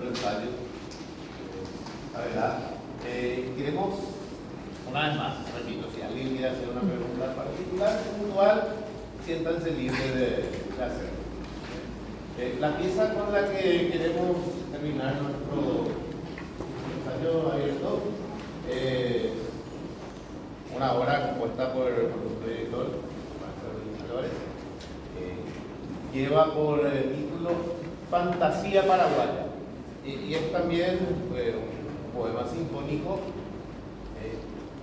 ensayo. La verdad, queremos, una vez más, repito, si alguien quiere hacer una pregunta particular, puntual, siéntanse libres de hacerlo. La pieza con la que queremos terminar nuestro ensayo abierto, una obra compuesta por nuestro director, Marcelo Flores, lleva por título Fantasía Paraguaya, y es también un poema sinfónico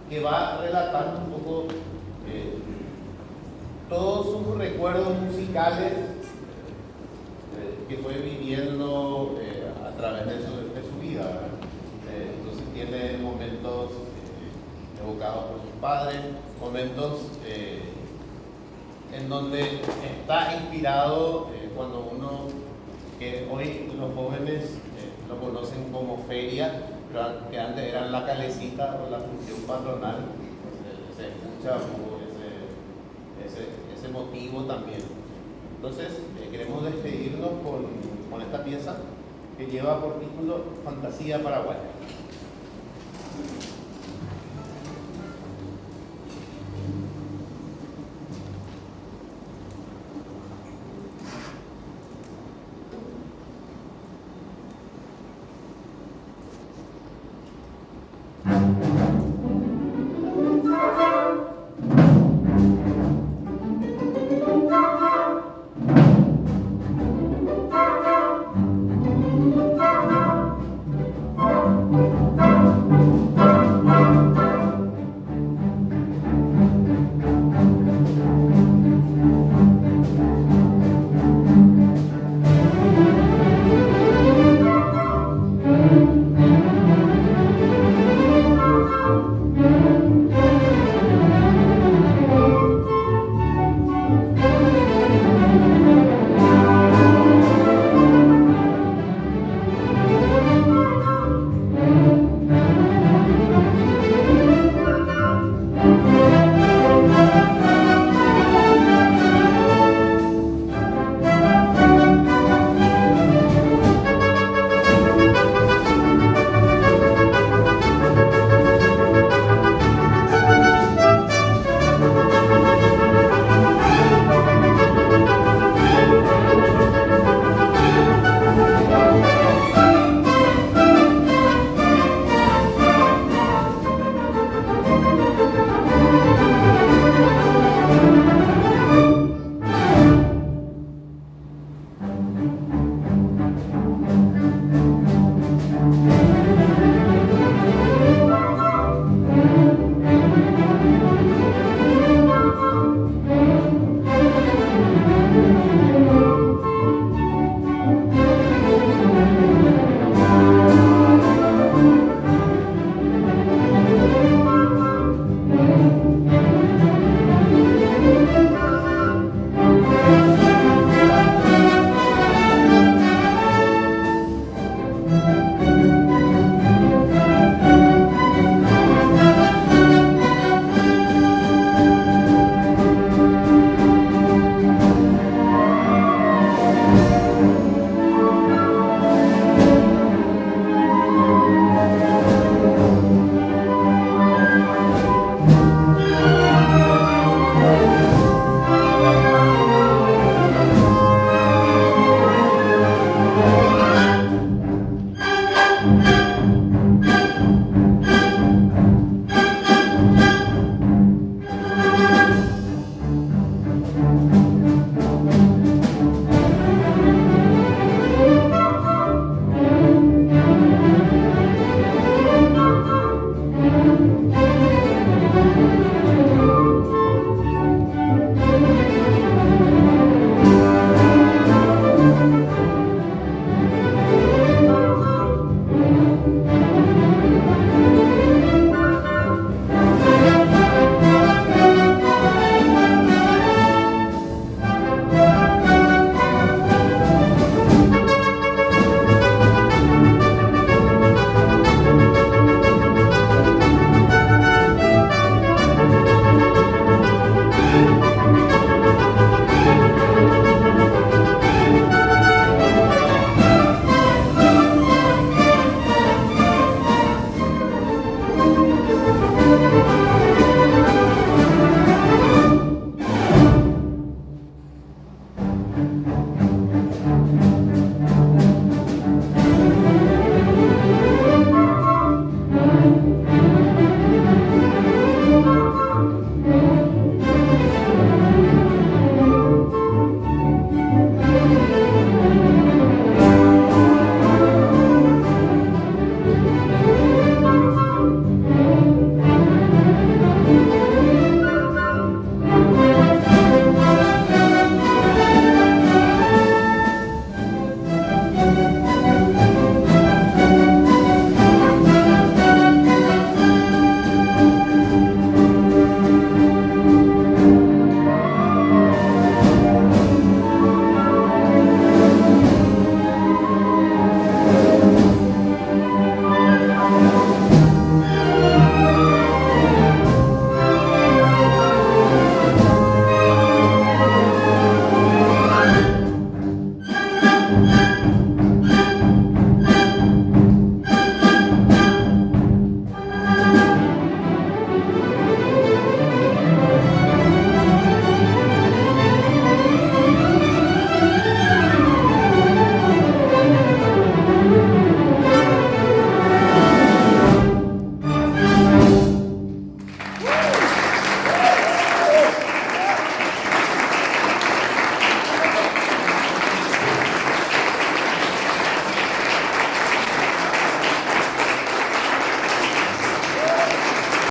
que va relatando un poco todos sus recuerdos musicales que fue viviendo a través de su vida, ¿verdad? Entonces tiene momentos evocados por sus padres, momentos en donde está inspirado cuando uno, que hoy los jóvenes lo conocen como feria, pero que antes eran la calecita o la función patronal, se escucha ese motivo también. Entonces queremos despedirnos con esta pieza que lleva por título Fantasía Paraguaya.